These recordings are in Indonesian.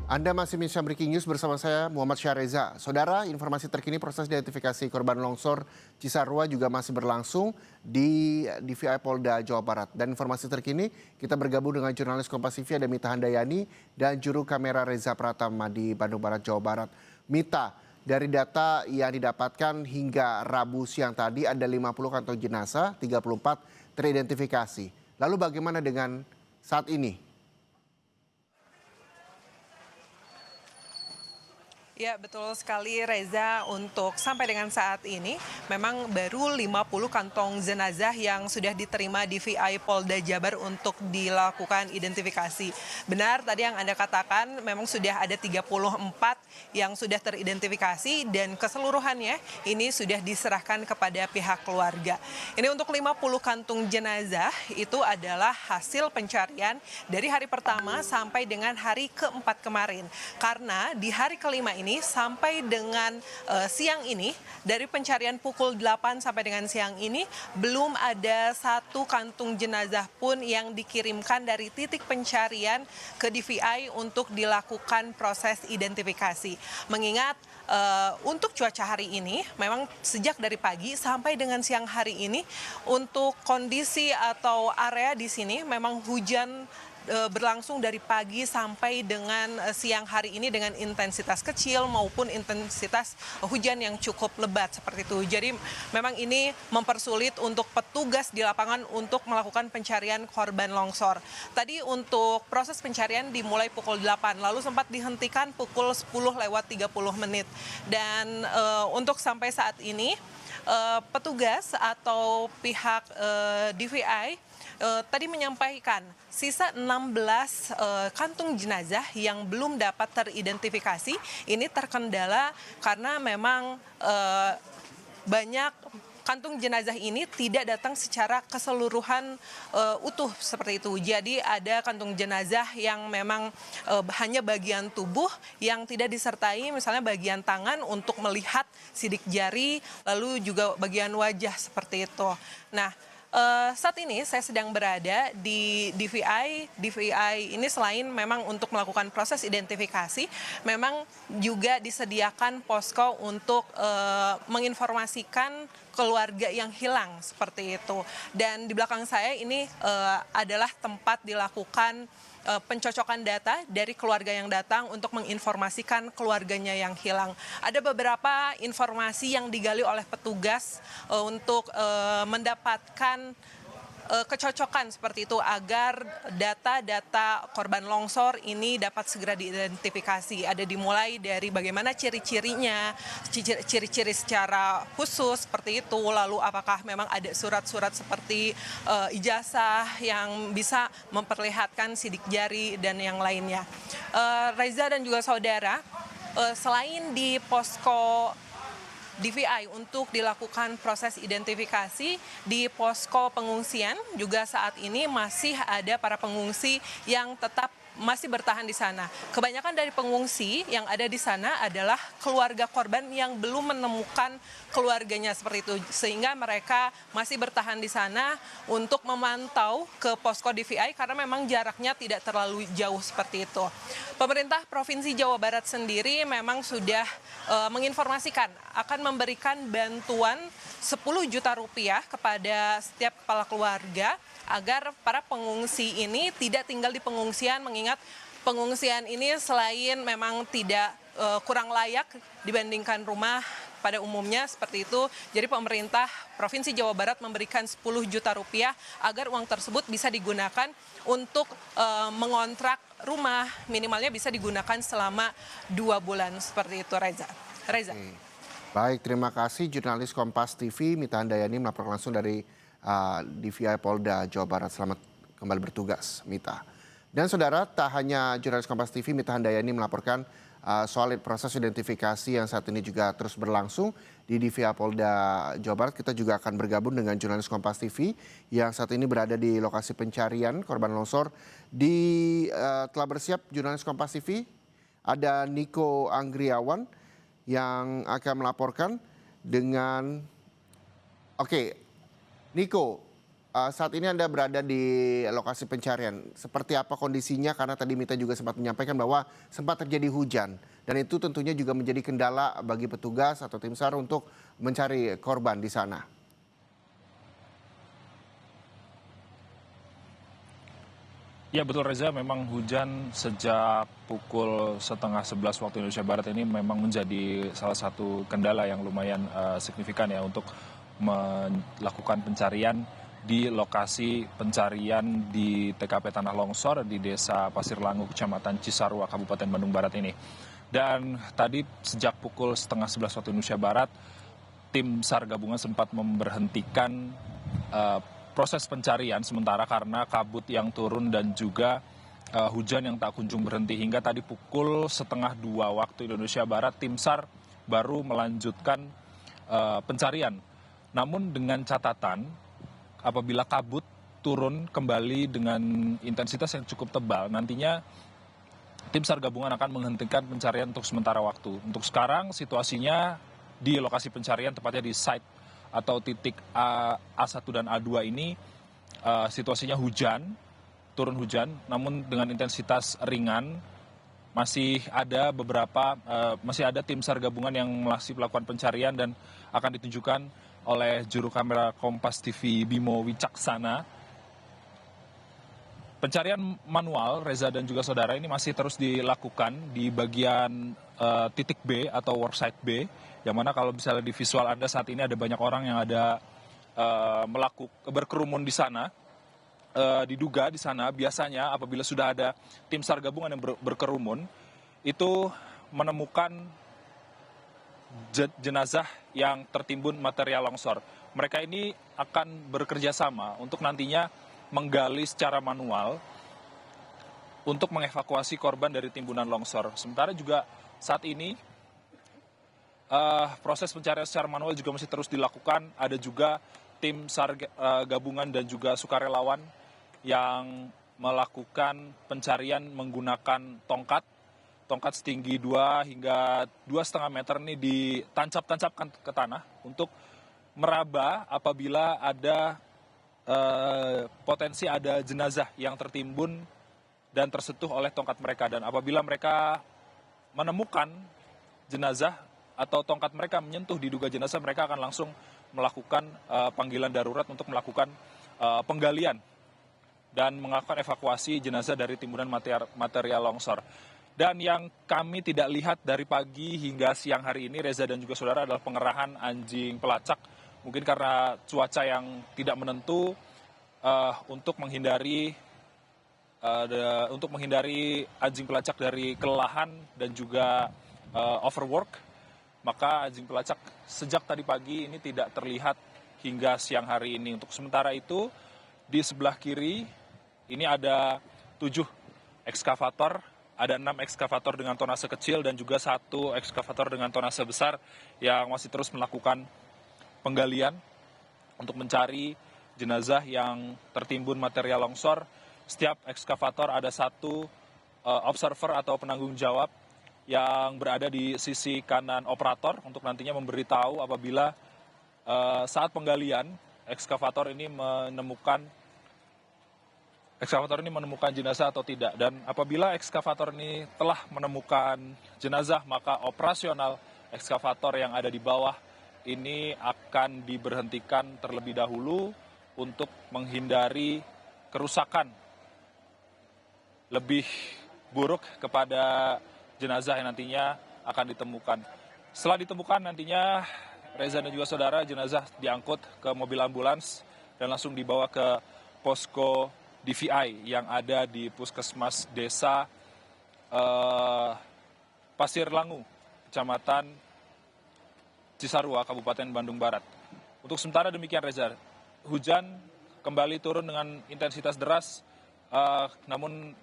Anda masih menyaksikan Breaking News bersama saya Muhammad Syareza. Saudara, informasi terkini proses identifikasi korban longsor Cisarua juga masih berlangsung di DVI Polda Jawa Barat. Dan informasi terkini kita bergabung dengan jurnalis Kompas TV ada Mita Handayani dan juru kamera Reza Pratama di Bandung Barat, Jawa Barat. Mita, dari data yang didapatkan hingga Rabu siang tadi ada 50 kantong jenazah, 34 teridentifikasi. Lalu bagaimana dengan saat ini? Ya, betul sekali Reza. Untuk sampai dengan saat ini memang baru 50 kantong jenazah yang sudah diterima di VI Polda Jabar untuk dilakukan identifikasi. Benar tadi yang Anda katakan, memang sudah ada 34 yang sudah teridentifikasi dan keseluruhannya ini sudah diserahkan kepada pihak keluarga. Ini untuk 50 kantung jenazah itu adalah hasil pencarian dari hari pertama sampai dengan hari keempat kemarin. Karena di hari kelima ini sampai dengan siang ini, dari pencarian pukul 8 sampai dengan siang ini, belum ada satu kantung jenazah pun yang dikirimkan dari titik pencarian ke DVI untuk dilakukan proses identifikasi. Mengingat untuk cuaca hari ini, memang sejak dari pagi sampai dengan siang hari ini, untuk kondisi atau area di sini memang hujan berlangsung dari pagi sampai dengan siang hari ini dengan intensitas kecil maupun intensitas hujan yang cukup lebat seperti itu. Jadi memang ini mempersulit untuk petugas di lapangan untuk melakukan pencarian korban longsor. Tadi untuk proses pencarian dimulai pukul 8, lalu sempat dihentikan pukul 10:30. Dan untuk sampai saat ini petugas atau pihak DVI tadi menyampaikan sisa 16 kantung jenazah yang belum dapat teridentifikasi ini terkendala karena memang banyak kantung jenazah ini tidak datang secara keseluruhan utuh seperti itu. Jadi ada kantung jenazah yang memang hanya bagian tubuh yang tidak disertai misalnya bagian tangan untuk melihat sidik jari, lalu juga bagian wajah seperti itu. Nah, saat ini saya sedang berada di DVI. DVI ini selain memang untuk melakukan proses identifikasi, memang juga disediakan posko untuk menginformasikan keluarga yang hilang seperti itu. Dan di belakang saya ini adalah tempat dilakukan pencocokan data dari keluarga yang datang untuk menginformasikan keluarganya yang hilang. Ada beberapa informasi yang digali oleh petugas untuk mendapatkan kecocokan seperti itu agar data-data korban longsor ini dapat segera diidentifikasi. Ada dimulai dari bagaimana ciri-cirinya, ciri-ciri secara khusus seperti itu, lalu apakah memang ada surat-surat seperti ijazah yang bisa memperlihatkan sidik jari dan yang lainnya. Reza dan juga saudara, selain di posko DVI untuk dilakukan proses identifikasi di posko pengungsian juga saat ini masih ada para pengungsi yang tetap masih bertahan di sana. Kebanyakan dari pengungsi yang ada di sana adalah keluarga korban yang belum menemukan keluarganya seperti itu, sehingga mereka masih bertahan di sana untuk memantau ke posko DVI karena memang jaraknya tidak terlalu jauh seperti itu. Pemerintah Provinsi Jawa Barat sendiri memang sudah menginformasikan akan memberikan bantuan 10 juta rupiah kepada setiap kepala keluarga agar para pengungsi ini tidak tinggal di pengungsian, mengingat pengungsian ini selain memang tidak kurang layak dibandingkan rumah pada umumnya seperti itu. Jadi pemerintah Provinsi Jawa Barat memberikan 10 juta rupiah agar uang tersebut bisa digunakan untuk mengontrak rumah, minimalnya bisa digunakan selama 2 bulan seperti itu, Reza. Baik, terima kasih jurnalis Kompas TV Mita Handayani melaporkan langsung dari DVI Polda Jawa Barat. Selamat kembali bertugas, Mita. Dan saudara, tak hanya jurnalis Kompas TV Mita Handayani melaporkan soal proses identifikasi yang saat ini juga terus berlangsung di DVI Polda Jawa Barat. Kita juga akan bergabung dengan jurnalis Kompas TV yang saat ini berada di lokasi pencarian korban longsor. Telah bersiap jurnalis Kompas TV, ada Niko Anggriawan yang akan melaporkan dengan... Oke, Niko, Saat ini Anda berada di lokasi pencarian. Seperti apa kondisinya? Karena tadi Mita juga sempat menyampaikan bahwa sempat terjadi hujan. Dan itu tentunya juga menjadi kendala bagi petugas atau tim SAR untuk mencari korban di sana. Ya betul Reza, memang hujan sejak pukul setengah 11 waktu Indonesia Barat ini memang menjadi salah satu kendala yang lumayan signifikan ya untuk melakukan pencarian di lokasi pencarian di TKP Tanah Longsor di Desa Pasir Langu, Kecamatan Cisarua, Kabupaten Bandung Barat ini. Dan tadi sejak pukul setengah 11 waktu Indonesia Barat, tim SAR gabungan sempat memberhentikan proses pencarian sementara karena kabut yang turun dan juga hujan yang tak kunjung berhenti. Hingga tadi pukul setengah 2 waktu Indonesia Barat, tim SAR baru melanjutkan pencarian. Namun dengan catatan, apabila kabut turun kembali dengan intensitas yang cukup tebal, nantinya tim SAR gabungan akan menghentikan pencarian untuk sementara waktu. Untuk sekarang situasinya di lokasi pencarian, tepatnya di site atau titik A1 dan A2 ini situasinya hujan, turun hujan, namun dengan intensitas ringan. Masih ada tim SAR gabungan yang masih melakukan pencarian dan akan ditunjukkan oleh juru kamera Kompas TV Bimo Wicaksana. Pencarian manual, Reza dan juga saudara, ini masih terus dilakukan di bagian titik B atau worksite B, yang mana kalau misalnya di visual Anda saat ini ada banyak orang yang ada berkerumun di sana. Diduga di sana biasanya apabila sudah ada tim SAR gabungan yang berkerumun, itu menemukan jenazah yang tertimbun material longsor. Mereka ini akan bekerja sama untuk nantinya menggali secara manual untuk mengevakuasi korban dari timbunan longsor. Sementara juga saat ini proses pencarian secara manual juga masih terus dilakukan. Ada juga tim SAR gabungan dan juga sukarelawan yang melakukan pencarian menggunakan tongkat setinggi 2 hingga 2,5 meter ini ditancap-tancapkan ke tanah untuk meraba apabila ada potensi ada jenazah yang tertimbun dan tersentuh oleh tongkat mereka. Dan apabila mereka menemukan jenazah atau tongkat mereka menyentuh diduga jenazah, mereka akan langsung melakukan panggilan darurat untuk melakukan penggalian dan melakukan evakuasi jenazah dari timbunan material longsor. Dan yang kami tidak lihat dari pagi hingga siang hari ini, Reza dan juga saudara, adalah pengerahan anjing pelacak. Mungkin karena cuaca yang tidak menentu, untuk menghindari anjing pelacak dari kelelahan dan juga overwork, maka anjing pelacak sejak tadi pagi ini tidak terlihat hingga siang hari ini. Untuk sementara itu, di sebelah kiri ini ada 7 ekskavator, ada 6 ekskavator dengan tonase kecil dan juga 1 ekskavator dengan tonase besar yang masih terus melakukan penggalian untuk mencari jenazah yang tertimbun material longsor. Setiap ekskavator ada 1 observer atau penanggung jawab yang berada di sisi kanan operator untuk nantinya memberitahu apabila saat penggalian ekskavator ini menemukan jenazah atau tidak. Dan apabila ekskavator ini telah menemukan jenazah, maka operasional ekskavator yang ada di bawah ini akan diberhentikan terlebih dahulu untuk menghindari kerusakan lebih buruk kepada jenazah yang nantinya akan ditemukan. Setelah ditemukan nantinya, Reza dan juga saudara, jenazah diangkut ke mobil ambulans dan langsung dibawa ke posko DVI yang ada di Puskesmas Desa Pasir Langu, Kecamatan Cisarua, Kabupaten Bandung Barat. Untuk sementara demikian, Reza. Hujan kembali turun dengan intensitas deras, namun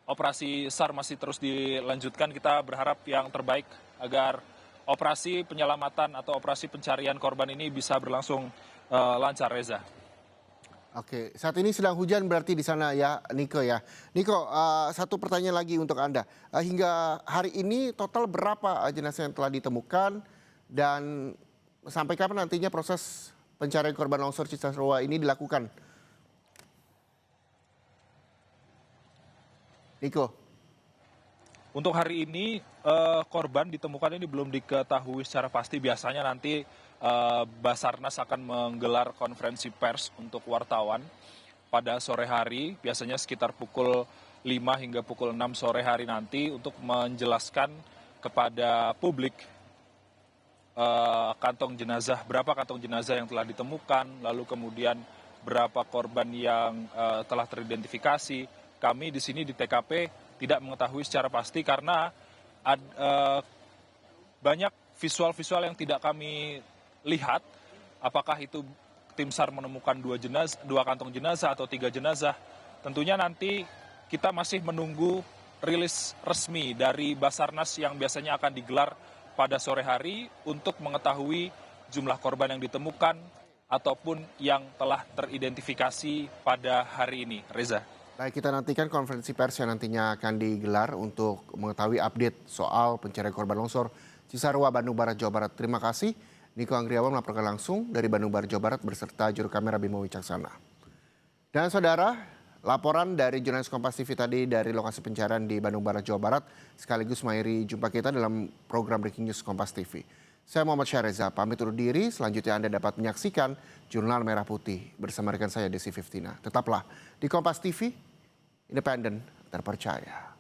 operasi SAR masih terus dilanjutkan. Kita berharap yang terbaik agar operasi penyelamatan atau operasi pencarian korban ini bisa berlangsung lancar, Reza. Oke, saat ini sedang hujan berarti di sana ya, Niko ya. Niko, satu pertanyaan lagi untuk Anda. Hingga hari ini total berapa jenazah yang telah ditemukan dan sampai kapan nantinya proses pencarian korban longsor Cisarua ini dilakukan? Niko. Untuk hari ini korban ditemukan ini belum diketahui secara pasti. Biasanya nanti Basarnas akan menggelar konferensi pers untuk wartawan pada sore hari, biasanya sekitar pukul 5 hingga pukul 6 sore hari nanti untuk menjelaskan kepada publik kantong jenazah, berapa kantong jenazah yang telah ditemukan, lalu kemudian berapa korban yang telah teridentifikasi. Kami di sini di TKP tidak mengetahui secara pasti karena banyak visual-visual yang tidak kami lihat, apakah itu tim SAR menemukan dua kantong jenazah atau 3 jenazah. Tentunya nanti kita masih menunggu rilis resmi dari Basarnas yang biasanya akan digelar pada sore hari untuk mengetahui jumlah korban yang ditemukan ataupun yang telah teridentifikasi pada hari ini. Reza. Baik, kita nantikan konferensi pers yang nantinya akan digelar untuk mengetahui update soal pencarian korban longsor Cisarua, Bandung Barat, Jawa Barat. Terima kasih. Niko Anggriawan melaporkan langsung dari Bandung Barat, Jawa Barat beserta juru kamera Bimo Wicaksana. Dan saudara, laporan dari jurnalis Kompas TV tadi dari lokasi pencarian di Bandung Barat, Jawa Barat sekaligus mengakhiri jumpa kita dalam program Breaking News Kompas TV. Saya Muhammad Syareza, pamit undur diri. Selanjutnya Anda dapat menyaksikan Jurnal Merah Putih bersama rekan saya Desi Fiftina. Tetaplah di Kompas TV, independen, terpercaya.